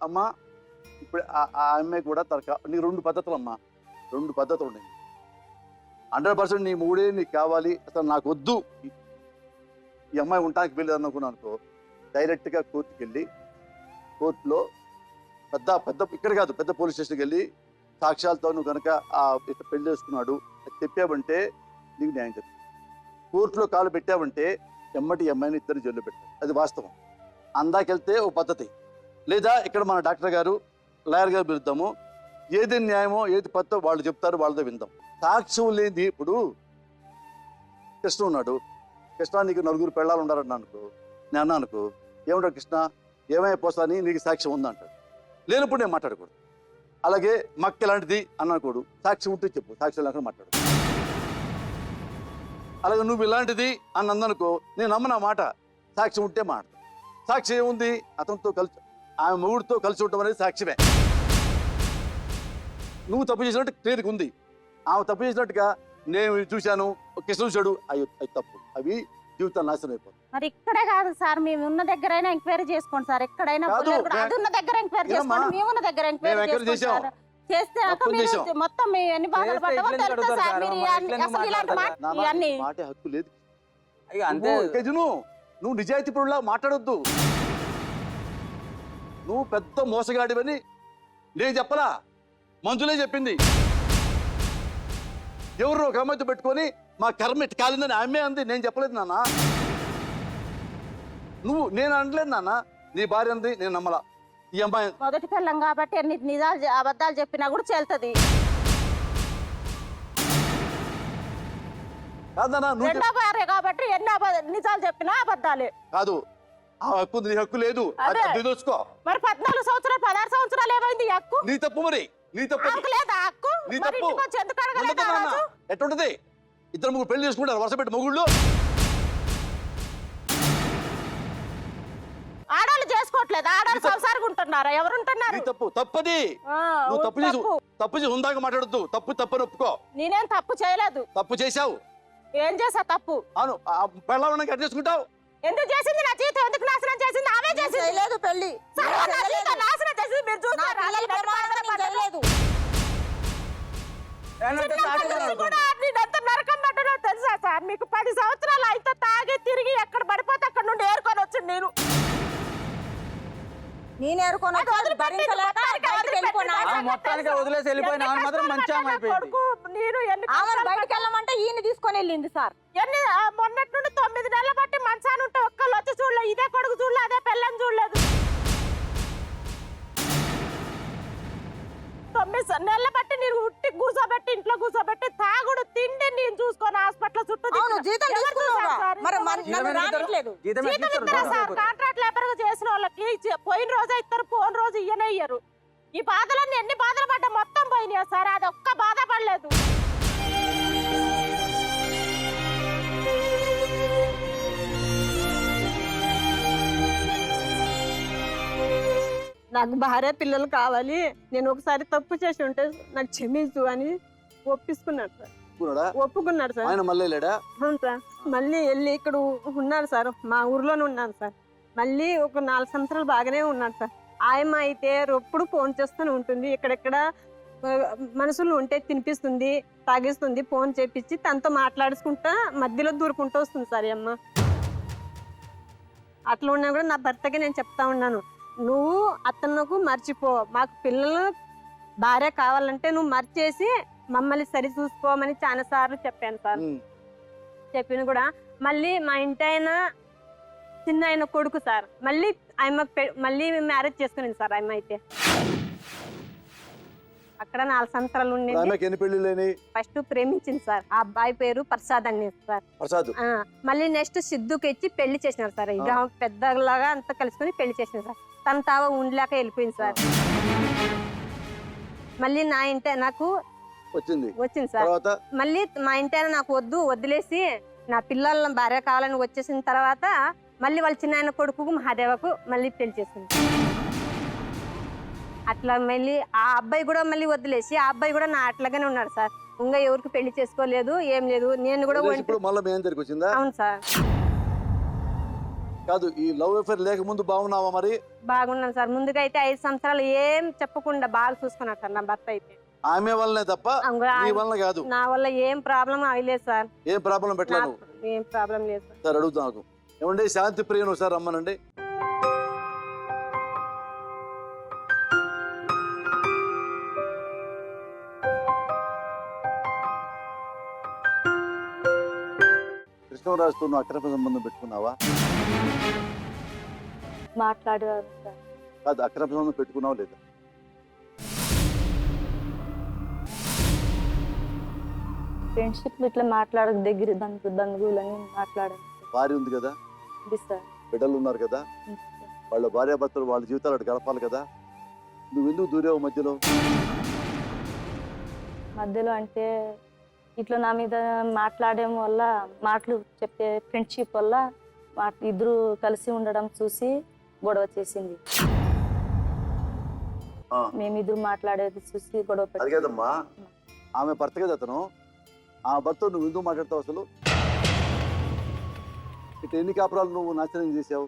అమ్మా ఇప్పుడు ఆ అమ్మాయి కూడా నీకు 2 పద్ధతులు అమ్మా, 2 పద్ధతులు ఉన్నాయి. 100% నీ మూడే నీకు కావాలి, అసలు నాకు వద్దు ఈ అమ్మాయి ఉండటానికి వెళ్ళేది అనుకున్నాను అనుకో, డైరెక్ట్గా కోర్టుకి వెళ్ళి కోర్టులో పెద్ద ఇక్కడ కాదు, పెద్ద పోలీస్ స్టేషన్కి వెళ్ళి సాక్ష్యాలతో నువ్వు కనుక ఇట్లా పెళ్లి చేసుకున్నాడు చెప్పావంటే నీకు న్యాయం జరుగుతుంది. కోర్టులో కాలు పెట్టావంటే ఎమ్మటి అమ్మాయిని ఇద్దరు జైల్లో పెట్టారు, అది వాస్తవం. అందాకెళ్తే ఓ పద్ధతి, లేదా ఇక్కడ మన డాక్టర్ గారు లాయర్ గారు పిలుద్దాము, ఏది న్యాయమో ఏది పద్ధతో వాళ్ళు చెప్తారు, వాళ్ళతో విందాం. సాక్ష్యం లేని ఇప్పుడు కృష్ణ ఉన్నాడు, కృష్ణ నీకు 4 పెళ్ళాలు ఉండాలన్నా అనుకో, నేను అన్నా అనుకో, ఏమంటాడు కృష్ణ ఏమైపోతా అని నీకు సాక్ష్యం ఉందంటాడు, లేనప్పుడు నేను మాట్లాడకూడదు. అలాగే మక్క ఎలాంటిది అన్నకూడదు, సాక్ష్యం ఉంటే చెప్పు, సాక్ష్యం లేకుండా మాట్లాడు. అలాగే నువ్వు ఇలాంటిది అని అందనుకో, నేను నమ్మన మాట, సాక్ష్యం ఉంటే మాట్లాడు. సాక్షి ఏముంది, అతనితో కలిసి ఆమె మొగుడితో కలిసి ఉండటం అనేది సాక్ష్యమే. నువ్వు తప్పు చేసినట్టు క్లియర్గా ఉంది, ఆమె తప్పు చేసినట్టుగా నేను చూశాను, కృష్ణ చూశాడు, అవి తప్పు, అవి జీవితాలు నాశనం అయిపోతుంది. మరి ఇక్కడే కాదు సార్, మేము ఉన్న దగ్గరైనా ఎంక్వైరీ చేసుకోండి సార్, ఎక్కడైనా అది ఉన్న దగ్గర ఎంక్వైరీ చేసుకోండి, మేము ఉన్న దగ్గర ఎంక్వైరీ చేసుకోండి. చేస్తే మొత్తం మేము ఎన్ని బాధలు పడ్డామో తెలుస్తా సార్. మీరు అసలు ఇలాంటి మాట హక్కు లేదు. నువ్వు నిజాయితీ పరులా మాట్లాడొద్దు, నువ్వు పెద్ద మోసగాడివని నేను చెప్పలా, మంజులే చెప్పింది. ఎవరు ఒక అమ్మాయితో పెట్టుకొని మా కర్మ ఇటు కాలిందని ఆమె అంది, నేను చెప్పలేదు నాన్న. నేను అనలేదు నాన్న, నీ భార్య అంది, నేను నమ్మలా. ఈ అమ్మాయి మొదటి పిల్లం కాబట్టి ఎన్ని నిజాలు అబద్ధాలు చెప్పినా కూడా చెల్తుంది. రెండో భార్య కాబట్టి ఎన్ని నిజాలు చెప్పినా అబద్ధాలే. కాదు, ఆ హక్కు నీ హక్కు లేదు, చూసుకో. మరి 14 సంవత్సరాలు 16 సంవత్సరాలు ఏమైంది హక్కు? నీ తప్పు, మరి నీ తప్పు లేదా హక్కు? ఎట్టుంటది? 2-3 పెళ్లి చేసుకుంటారు వరుస పెట్టి మొగుళ్ళు. ఆడవాళ్ళు చేసుకోవట్లేదు, ఆడవాళ్ళు సంసారంగా ఉంటున్నారా? ఎవరు ఉంటున్నారు? తప్పది. నువ్వు తప్పు చేసి ఉందాక మాట్లాడద్దు, తప్పని ఒప్పుకో. నేనేం తప్పు చేయలేదు. తప్పు చేశావు. ఏం చేసా తప్పు? అవును, పెళ్ళాలని కట్ చేసుకుంటావు. ఎందుకు చేసింది? నా జీవితం ఎందుకు నాశనం చేసింది? ఆమె చేసింది. లేదు పెళ్లి నాశనం చేసింది. మీరు చూసారా? నరకం పట్టడో తెలుసా సార్ మీకు? 10 సంవత్సరాలు అయితే తాగి తిరిగి ఎక్కడ పడిపోతే అక్కడ నుండి ఏరుకొని వచ్చింది. నేను మొత్తానికి వదిలేసి వెళ్ళిపోయిన మాత్రం మంచి బయటకు వెళ్ళమంటే ఈయన తీసుకొని వెళ్ళింది సార్. మొన్నటి నుండి 9 నెలల బట్టి మంచాన్ని ఉంటే ఒక్కళ్ళు వచ్చి చూడలేదు. ఇదే కొడుకు చూడలేదు, అదే పెళ్ళని చూడలేదు. 9 నెలల బట్టి నేను ఉట్టి కూర్చోబెట్టి ఇంట్లో కూర్చోబెట్టి తాగుడు తిండి నేను చూసుకొని హాస్పిటల్ చుట్టూ కాంట్రాక్ట్ లేబర్ గా చేసిన వాళ్ళకి పోయిన రోజే ఇస్తారు, పోయిన రోజు ఇయ్యనే ఇయ్యరు. ఈ బాధలన్నీ ఎన్ని బాధలు పడ్డా మొత్తం పోయినాయా సార్? అది ఒక్క బాధ పడలేదు. నాకు భార్య పిల్లలు కావాలి, నేను ఒకసారి తప్పు చేసి ఉంటే నాకు క్షమించు అని ఒప్పించుకున్నాడు సార్. ఒప్పుకున్నాడు సార్. అవును సార్. మళ్ళీ వెళ్ళి ఇక్కడ ఉన్నాడు సార్, మా ఊర్లోనే ఉన్నాను సార్. మళ్ళీ ఒక 4 సంవత్సరాలు బాగానే ఉన్నాడు సార్. ఆయమ్మ అయితే ఎప్పుడు ఫోన్ చేస్తూనే ఉంటుంది, ఇక్కడెక్కడ మనుషులు ఉంటే తినిపిస్తుంది, తాగిస్తుంది, ఫోన్ చేపించి తనతో మాట్లాడుకుంటా మధ్యలో దూరుకుంటూ వస్తుంది సార్ అమ్మ. అట్లా ఉన్నా కూడా నా భర్తకి నేను చెప్తా ఉన్నాను, నువ్వు అతనుకు మర్చిపో, మాకు పిల్లలు భార్య కావాలంటే నువ్వు మర్చేసి మమ్మల్ని సరి చూసుకోమని చాలా సార్లు చెప్పాను సార్. చెప్పిన కూడా మళ్ళీ మా ఇంటి ఆయన చిన్న ఆయన కొడుకు సార్, మళ్ళీ మళ్ళీ మ్యారేజ్ చేసుకునేది సార్. ఆయన అయితే అక్కడ 4 సంవత్సరాలు ఉండి ఫస్ట్ ప్రేమించింది సార్. ఆ అబ్బాయి పేరు ప్రసాద్ అని సార్. మళ్ళీ నెక్స్ట్ సిద్ధుకి ఇచ్చి పెళ్లి చేసినారు సార్. ఇక పెద్దలాగా అంతా కలుసుకుని పెళ్లి చేసినారు సార్. తన తావ ఉండలేక వెళ్ళిపోయింది సార్. మళ్ళీ నా ఇంటి నాకు వచ్చింది సార్. మళ్ళీ మా ఇంటి నాకు వదిలేసి నా పిల్లల భార్య కావాలని వచ్చేసిన తర్వాత మళ్ళీ వాళ్ళ చిన్న ఆయన కొడుకు మహాదేవకు మళ్ళీ పెళ్లి చేసింది. అట్లా మళ్ళీ ఆ అబ్బాయి కూడా మళ్ళీ వదిలేసి ఆ అబ్బాయి కూడా నా అట్లాగానే ఉన్నాడు సార్. ఇంకా ఎవరికి పెళ్లి చేసుకోలేదు, ఏం లేదు. నేను కూడా అవును సార్. కాదు ఈ లవ్ అఫేర్ లేకముందు బాగున్నావా మరి? బాగున్నాను సార్. ముందుగా అయితే 5 సంవత్సరాలు ఏం చెప్పకుండా బాగా చూసుకున్నాడు సార్ నా భర్త అయితే. ఆమె వల్లనే తప్ప నీ వల్ల కాదు. నా వల్ల ఏం ప్రాబ్లం అవ్వలేదు సార్. ఏం ప్రాబ్లం పెట్టలేదు? ఏం ప్రాబ్లం లేదు సార్. సార్ అడుగుతా నాకు. ఏమండి శాంతి ప్రియను సార్ రమ్మనండి. కృష్ణరాజుతో నువ్వు అక్రమ సంబంధం పెట్టుకున్నావా? మాట్లాడేవారు సార్. కాదు అక్రమ సంబంధం పెట్టుకున్నావా లేదా? ఫ్రెండ్షిప్ ఇట్లా మాట్లాడక దగ్గర బంధువులని మాట్లాడాను భార్య ఉంది కదా, సార్. బిడ్డలు ఉన్నారు కదా, వాళ్ళ భార్యాభర్తలు వాళ్ళ జీవితాలు అటు గడపాలి కదా. నువ్వు ఎందుకు దూరావు మధ్యలో? మధ్యలో అంటే ఇట్లా నా మీద మాట్లాడడం వల్ల, మాటలు చెప్పే ఫ్రెండ్షిప్ వల్ల ఇద్దరు కలిసి ఉండడం చూసి గొడవ చేసింది. మేమిద్దరు మాట్లాడేది చూసి గొడవ అది పెట్టింది. కదమ్మా, ఆమె భర్త కదా అతను. ఆ భర్త నువ్వు ఎందుకు మాట్లాడతావు అసలు? ఇటు ఎన్ని కాపురాలు నువ్వు నాశనం చేసావు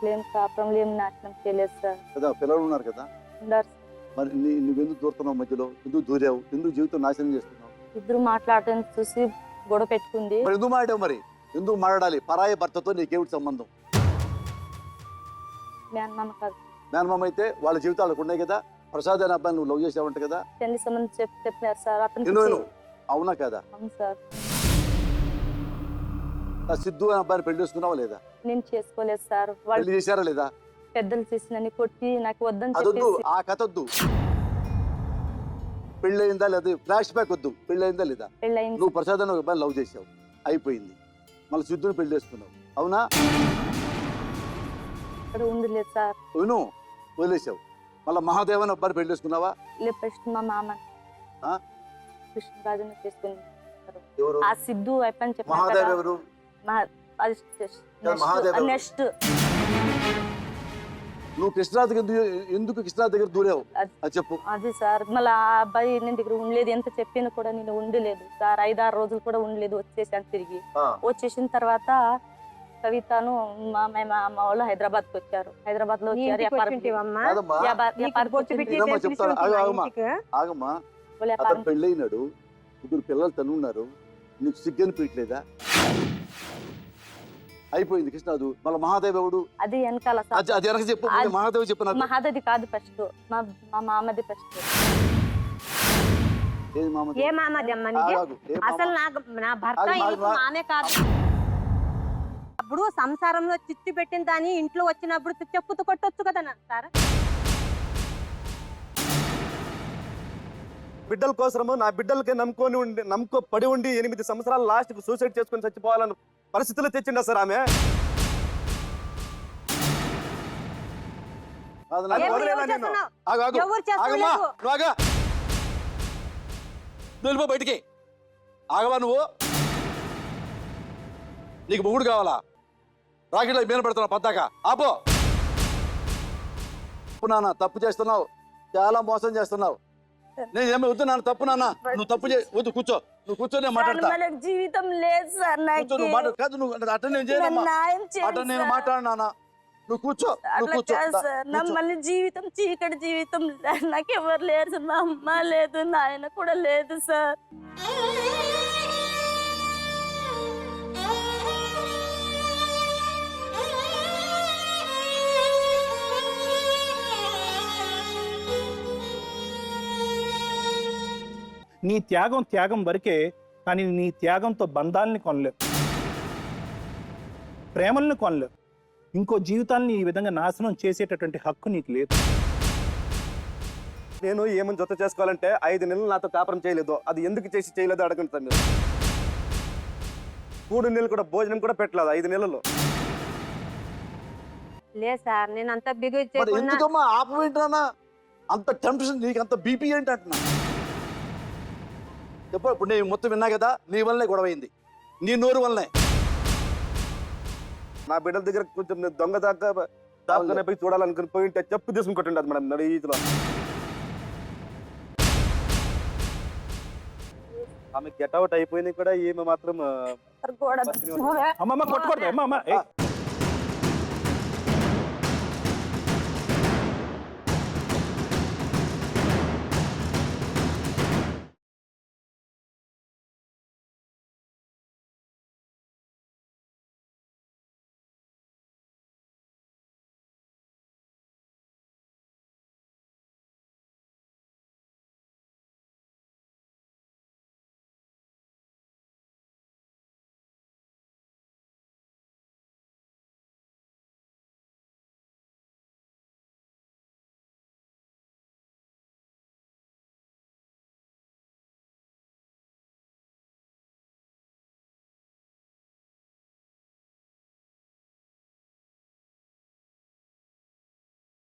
లేని కాపురం ఏం నాశనం చేయలేదు సార్. కదా, పిల్లలు ఉన్నారు కదా, ఉన్నారు సార్. మరి నువ్వెందుకు దూరుతున్నావు మధ్యలో? ఎందుకు దూరావు? ఎందుకు జీవితం నాశనం చేస్తున్నావు? ఇద్దరు మాట్లాడటం చూసి గొడవ పెట్టుకుంది. మరి ఎందుకు మాట్లాడావు? మరి ఎందుకు మాట్లాడాలి? పరాయి భర్తతో నీకేమిటి సంబంధం? మేనమామ కాదు. మేనమామ అయితే వాళ్ళ జీవితాలకు ఉన్నాయి కదా. ప్రసాద్ అనే అబ్బాయి నువ్వు లవ్ చేసావంట కదా. పెళ్లి సంబంధం చెప్పారు సార్. అతను అవునా కదా? అవును సార్. ఆ సిద్ధు అనే అబ్బాయిని పెళ్లి చేసుకున్నావా లేదా? నేను చేసుకోలేదు సార్. వాళ్ళు పెళ్లి చేశారా లేదా? పెద్దలు చేసి నన్ను కొట్టి నాకు వద్దని అదొద్దు, చెప్పేసి. ఆ కథ వద్దు. పెళ్ళయిందా లేదా? ఫ్లాష్ బ్యాక్ వద్దు. పెళ్ళయిందా లేదా? పెళ్ళయింది. నువ్వు ప్రసాద్ అనే ఒక అబ్బాయిని లవ్ చేసావు, అయిపోయింది. మళ్ళీ సిద్ధుని పెళ్లి చేసుకున్నావు, అవునా? ఇక్కడ ఉండలేదు సార్. విను, వదిలేసావు. మళ్ళీ మహాదేవ్ అనే అబ్బాయిని పెళ్లి చేసుకున్నావా? లేదు, ఫస్ట్ మా మామ ఆ? కృష్ణరాజుని చేసుకుంది. ఎవరు? ఆ సిద్ధు అయిపోయి చెప్పాను మహాదేవ్ కదా. ఎవరు? మహాదేవ్ ఎవరు? నెక్స్ట్ నువ్వు కృష్ణరాజు ఎందుకు కృష్ణరాజు దగ్గర దూరావు? అది చెప్పు. అది సార్. మళ్ళీ ఆ అబ్బాయి నేను దగ్గర ఉండలేదు. ఎంత చెప్పినా కూడా నేను ఉండలేదు సార్. 5-6 రోజులు కూడా ఉండలేదు. వచ్చేసాను తిరిగి. వచ్చేసిన తర్వాత కవితను మా వాళ్ళు హైదరాబాద్ కి వచ్చారు. హైదరాబాద్ లో వచ్చారు. ఆగమ్మా, అతను పెళ్ళైనాడు, 2 పిల్లలు తను ఉన్నారు. నీకు సిగ్గని పీట్లేదా? అయిపోయింది కృష్ణరాజు. మళ్ళీ మహాదేవ్ ఎవడు? అది వెనకాల అది వెనక చెప్పు. మహాదేవ్ చెప్పు. మహాదేవి కాదు, ఫస్ట్ మా మామది ఫస్ట్. ఏ మామది అమ్మ అసలు నా భర్త మానే కాదు. అప్పుడు సంసారంలో చిచ్చు పెట్టిన దాన్ని ఇంట్లో వచ్చినప్పుడు చెప్పుతూ కొట్టొచ్చు కదా సార్. బిడ్డల కోసము నా బిడ్డలకి పడి ఉండి 8 సంవత్సరాలు లాస్ట్ కు సూసైడ్ చేసుకుని చచ్చిపోవాలని పరిస్థితులు తెచ్చిండా సార్ ఆమె? వెళ్ళిపో బయటికి. ఆగవా నువ్వు? నీకు మొగుడు కావాలా? రాకెట్లో మీద పెడుతున్నావు పద్దాక. ఆపో. నాన్న తప్పు చేస్తున్నావు, చాలా మోసం చేస్తున్నావు. నేను ఏమి వద్దు నాన్న, తప్పు నాన్న. నువ్వు తప్పు వద్దు, కూర్చో. నువ్వు కూర్చో, నేను మాట్లాడతా. జీవితం లేదు సార్. కాదు, నువ్వు అట్ట నేను చేయను, అట్ట నేను మాట్లాడు నాన్న. నువ్వు కూర్చో, నువ్వు కూర్చో. మళ్ళీ జీవితం చీకటి జీవితం. నాకు ఎవరు లేరు. మా అమ్మ లేదు, నాయన కూడా లేదు సార్. నీ త్యాగం వరకే, కానీ నీ త్యాగంతో బంధాలని కొనలేవు, ప్రేమల్ని కొనలేవు. ఇంకో జీవితాన్ని ఈ విధంగా నాశనం చేసేటటువంటి హక్కు నీకు లేదు. నేను ఏమని జొత్త చేసుకోవాలంటే 5 నెలలు నాతో కాపురం చేయలేదు. అది ఎందుకు చేయలేదు అడగండి సార్. మీరు 3 నెలలు కూడా భోజనం కూడా పెట్టలేదు 5 నెలలు. లేదు సార్, నేను అంత బిగు ఎందుకమ్మా ఆపవేంటన్నా? అంత టెన్షన్ నీకు, అంత బీపీ ఏంటి అంటున్నా? చెప్పు. ఇప్పుడు నేను మొత్తం విన్నా కదా, నీ వల్లనే గొడవైంది, నీ నోరు వల్లనే. నా బిడ్డల దగ్గర కొంచెం దొంగ దాకా పోయి చూడాలనుకుని పోయింటే చెప్పు తీసుకుని కొట్టిండదు మేడం నడి ఈజీలో. ఆ ఆమె గెట్ అవుట్ అయిపోయింది కూడా ఈమె మాత్రం గోడ అమ్మమ్మ కొట్టుకోండి అమ్మమ్మ